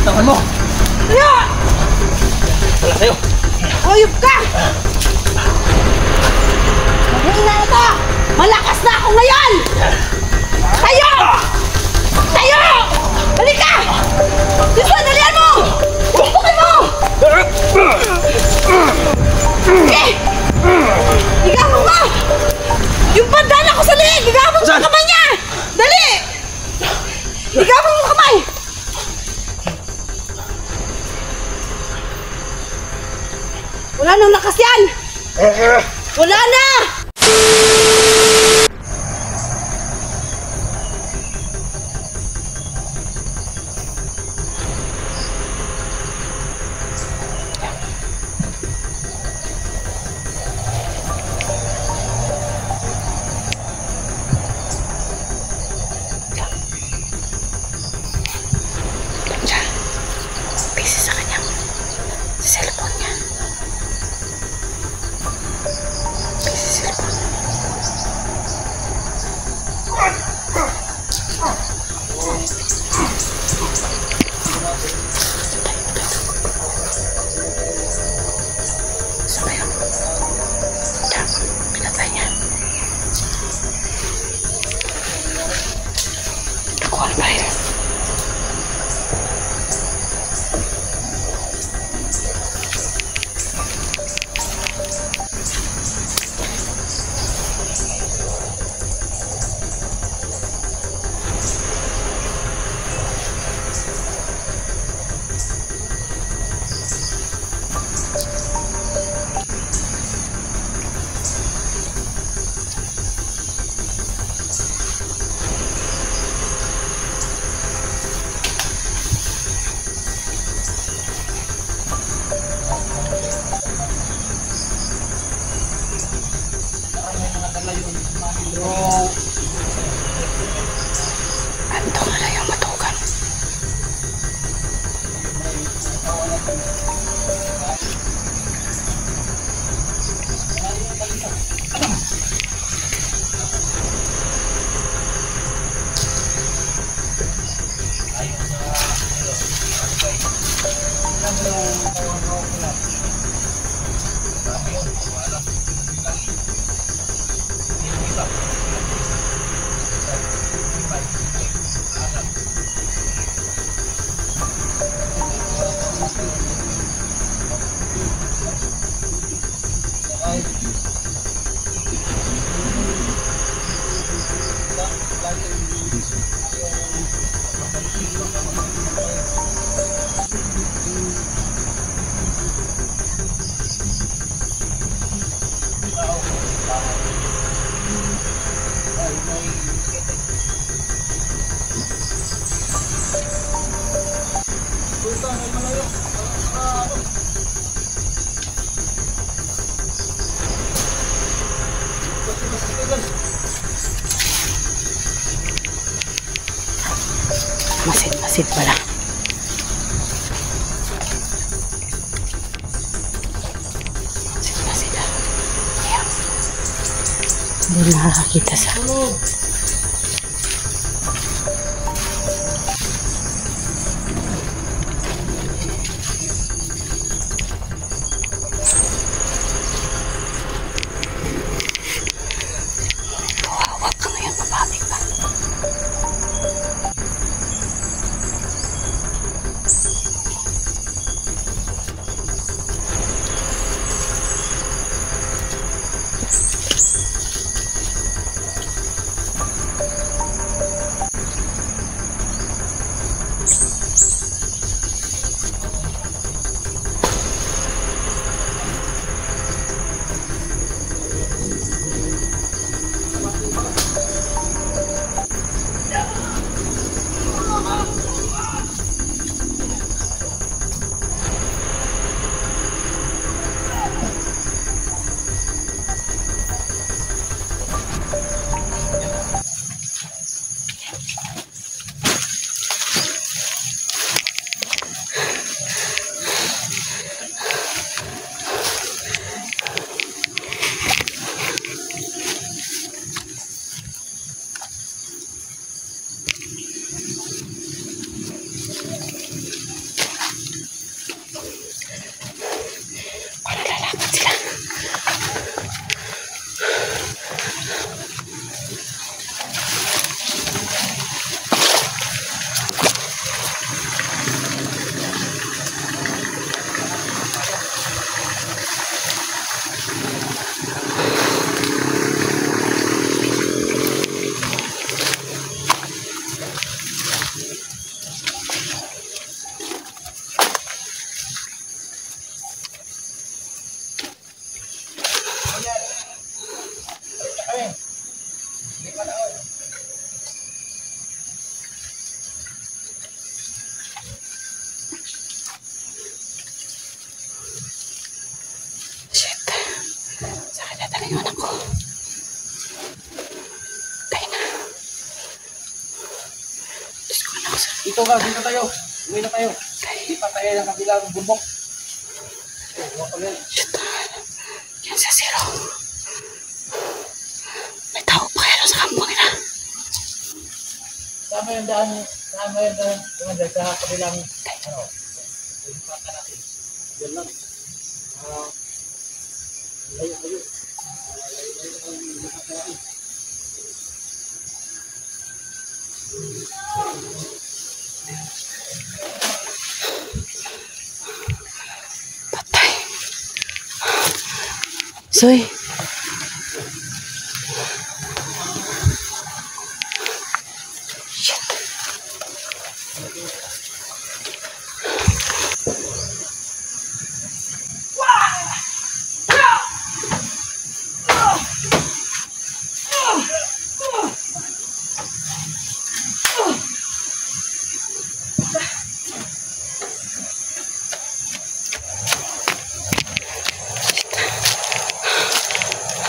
katawan mo! Tayo! Wala sa'yo! Hayop ka! Mahina na to! Malakas na ako ngayon! Tayo! Tayo! Halika! Gusto, dalihan mo! Pupukin mo! Okay! Igapon mo! Yung bandana ko sa liig! Igapon mo sa kamay niya! Dali! Igapon mo kamay! Wala nang lakas yan! Wala na! Busy sa kanyang cellphone niya. Busy sa cellphone. Sabay ako. Diyan, pinatay niya. Nakuha na ba yun? Ando ka na yung matugan. Masid pala. Masid ah. Ayan. Hindi nakakakita sa... Huwag ka ngayon, papabig pa. ka, dito tayo. Uwi na tayo. Hindi pa tayo ng kabilang bundok. Shit. Yan sa zero. May tao pa kayo sa kampo nila. Saan mo yung daan? Saan mo yung daan? Sa kabilang, ano, pata natin. Diyan lang. Layo. Patay. Soy.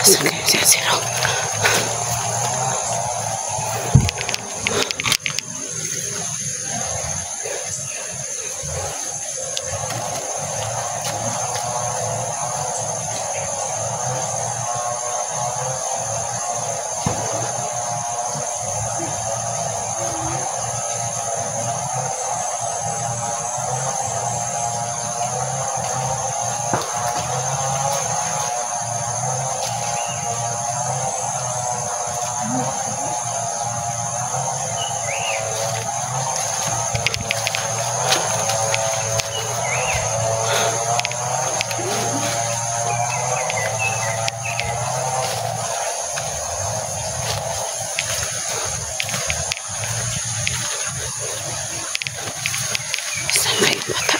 Saan kayo siya zero? Saan kayo bata?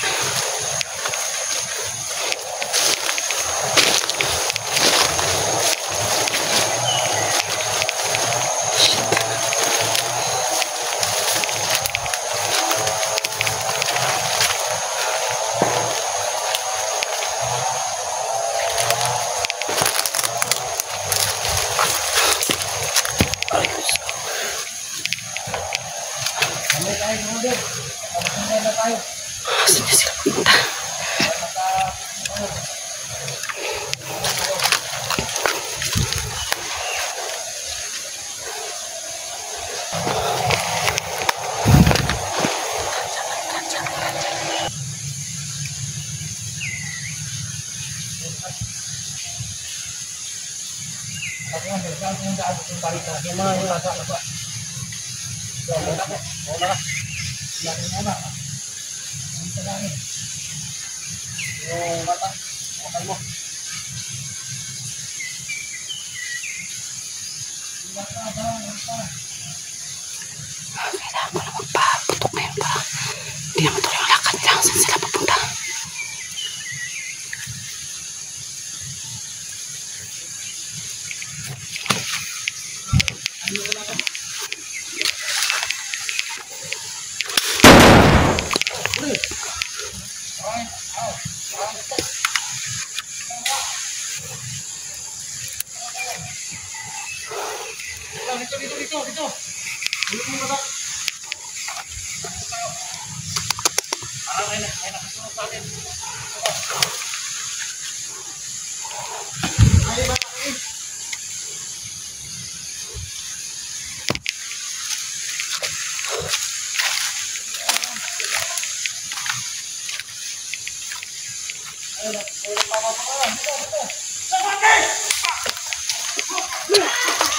Saan na sila pumunta? Yung bata, okay mo. Kailangan ko na magpaputok ngayon para hindi naman tuloy ang lakad nila. Saan sila pupunta? Dito. Dito mo ba? Ay nakasunod sa atin. Ay, bata kayo.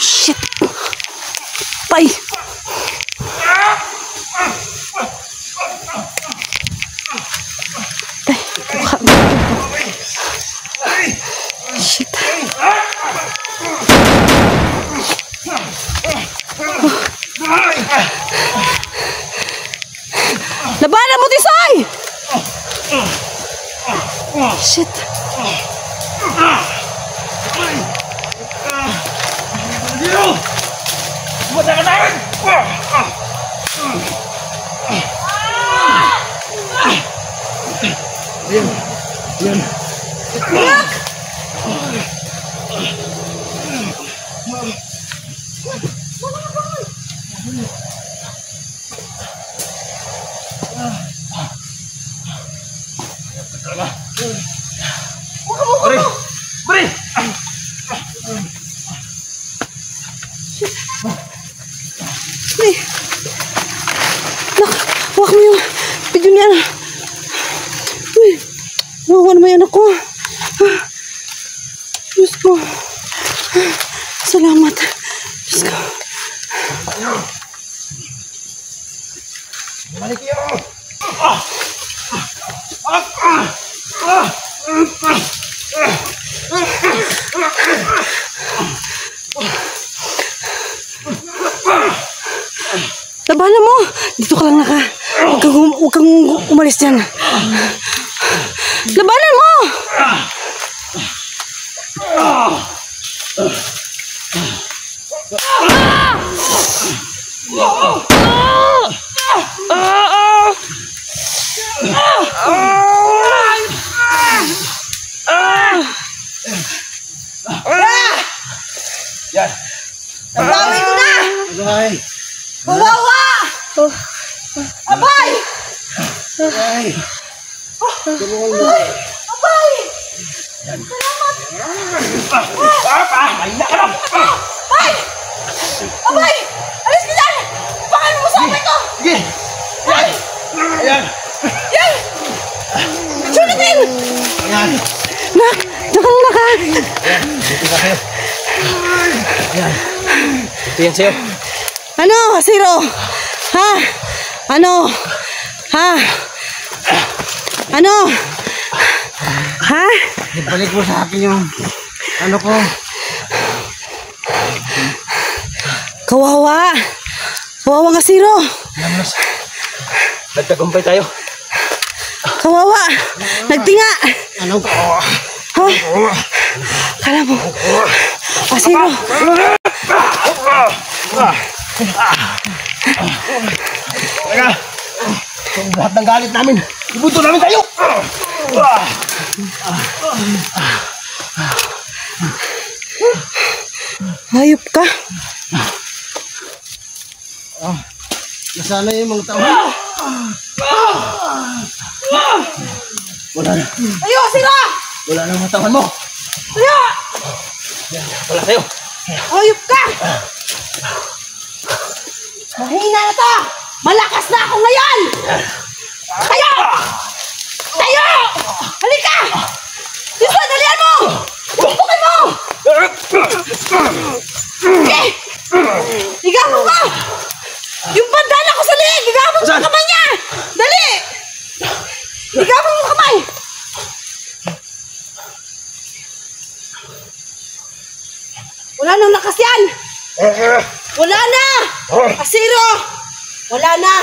Shit! Pay! Shit! Labanan mo, Tisoy! Shit! Dito! Buta ka namin! Yan. Pre! Pre! Pre. Nak, huwag mo yung video niya. Uy, nawawan mo yan ako. Diyos ko. Salamat. Diyos ko. Balik yun! Labanan mo! Dito ka lang naka. Huwag kang umalis dyan. Labanan mo! Yan! Nabawi ko na! Abay! Kawawa! Abay! Abay! Abay! Abay! Abay! Alis ka dyan! Bakit mo sa abay ko? Sige! Yan! Yan! Yan! Sulitin! Yan! Nak! Diyan ka lang naka! Buti ka sa'yo. Yan! Ito yan sa'yo. Ano, Zero? Ha? Ano? Ha? Ano? Ha? Ibalik mo sa akin yung ano ko. Kawawa! Kawawa nga, Zero! Yamos. Nagtagumpay tayo. Kawawa! Nagtinga! Anong ko? Ha? Kala mo? Zero! Teka! Kung lahat ng galit namin, ibuto namin tayo! Hayop ka! Nasana yung mga tao. Wala na. Ayo, Zero! Wala na mga tawan mo. Ayo! Wala tayo. Hayop ka! Mahina na to! Malakas na ako ngayon! Tayo! Tayo! Halika! Dito, dalian mo! Tutukin mo! Eh! Igapon mo! Yung bandana ko sa liig! Igapon mo Saan? kamay niya! Dali! Igapon mo kamay! Wala nang lakas yan! Wala na! Zero! Wala na!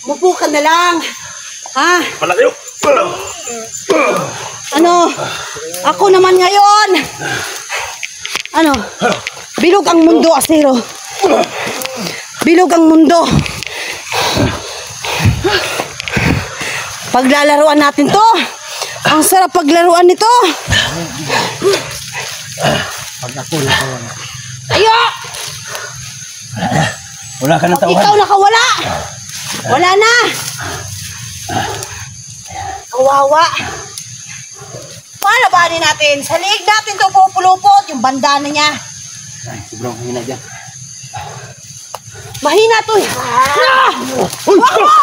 Umupo ka na lang! Ha? Wala tayo. Ano? Ako naman ngayon! Ano? Bilog ang mundo, Zero. Bilog ang mundo. Paglalaruan natin to. Ang sarap paglaruan nito. Pag ako nakawala. Ayo! Wala ka ng Pag tawan. ikaw nakawala, wala na. Kawawa. Palabanin natin. Sa liig natin to pupulupot yung bandana niya. Ay, sobrang hina dyan. Mahina to eh. Ah! Wag mo!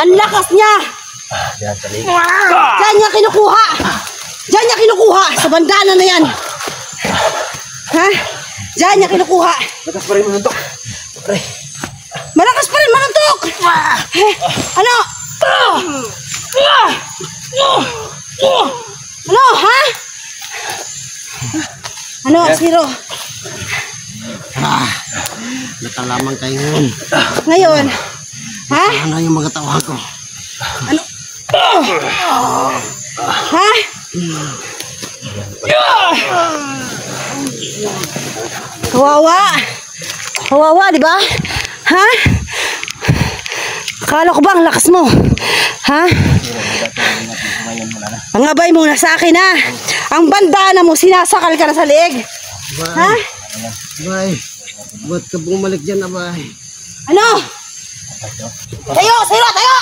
Ang lakas niya. Yan, talig. Diyan niya kinukuha. Diyan niya kinukuha. Sa bandana na yan. Ha? Diyan niya kinukuha. Lakas pa rin mo nuntok. Pre. Malakas pa rin manuntok. Eh, ano? Ano, ha? Ano, Zero? Natalamang tayo ngayon. Ngayon? Ha? Ano yung mga tawahan ko? Ano? Ha? Kawawa. Kawawa, di ba? Ha? Akala ko ba ang lakas mo? Ha? Ang abay mo na sa akin, ha? Ang bandana mo, sinasakal ka na sa leeg. Ha? Bye. Ba't ka bumalik dyan, abay? Ano? Tayo! Tayo! Tayo!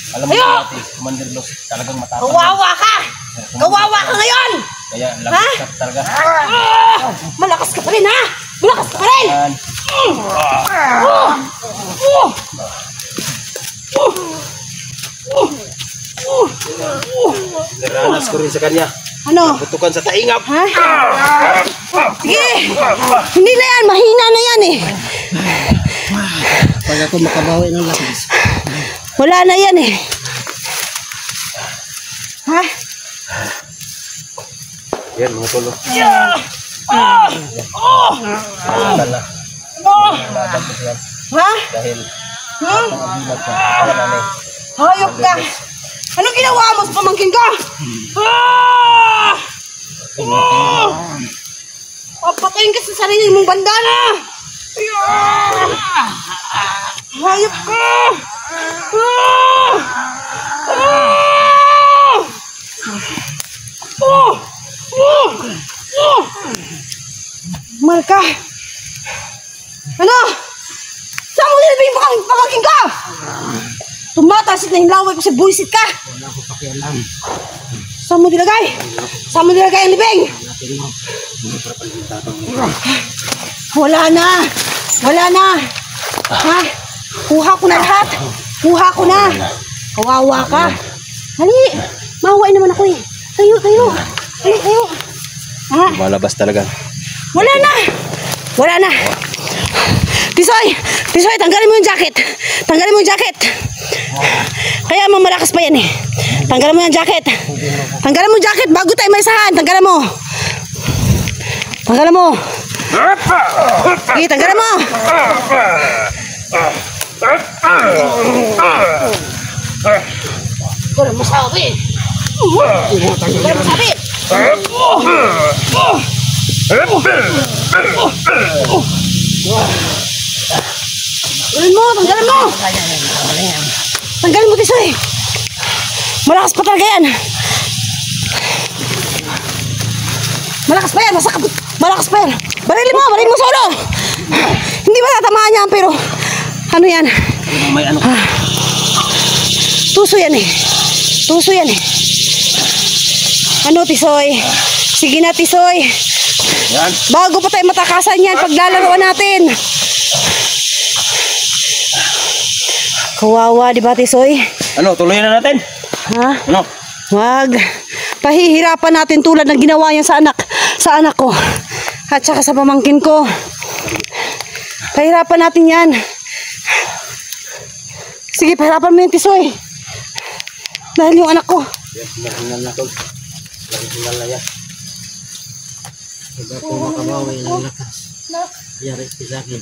Alam mo natin, Commander Los, talagang matapang. Kawawa ka! Kawawa ka ngayon! Kaya lakas ka talaga. Malakas ka pa rin, ha? Malakas ka pa rin! Yan. Naranas ko rin sa kanya. Ano? Putukan sa taingap. Ha? Sige! Hindi na yan! Mahina na yan eh! Pag ako makabawi ng lakas. Wala na yan eh! Ha? Yan, mga tulo. Nasaan na. Ha? Dahil Hmm? bilag ka. Kaya nanay. Hayop ka! Anong ginawa mo sa pamangkin ko? Papatayin ka sa sarili mong bandana! Hayop ka! Marka! Ano? Saan mo nilabay yung pamangkin ko? Tumatasit na yung laway ko sa buwisit ka! Wala ko pakialam. Saan mo nilagay? Saan mo nilagay ang libing? Wala na! Wala na! Ha? Kuha ko na lahat! Kuha ko na! Kawawa ka! Hali! Mahawain naman ako eh! Tayo! Tayo! Hali! Tayo! Ha? Malabas talaga. Wala na! Wala na! Tisoy! Tisoy! Tanggalin mo yung jacket! Tanggalin mo yung jacket! Kaya mamalakas pa yan eh! Tanggalin mo yung jacket! Tanggalin mo yung jacket bago tayo maisahan! Tanggalin mo! Tanggalin mo! Sige, tanggalin mo! Wala mo sabi! Wala mo sabi! Tanggalin mo! Tanggalin mo! Tanggalin mo, Tisoy! Malakas pa talaga yan! Malakas pa yan! Malakas pa yan! Barilin mo! Barilin mo sa ulo! Hindi ba tatamaan yan pero ano yan? May ano ka? Tuso yan eh! Tuso yan eh! Ano, Tisoy? Sige na, Tisoy! Yan. Bago pa tayo matakasan yan, paglalaroan natin! Kawawa, di ba, Tisoy? Ano, tuloy na natin? Ha? Ano? Wag. Pahihirapan natin tulad ng ginawa niya sa anak ko. At saka sa pamangkin ko. Pahirapan natin yan. Sige, pahirapan mo yung Tisoy. Dahil yung anak ko. Hingal na tol. Hingal na yan. Pag ako makabawi ng lakas. Yari sa akin.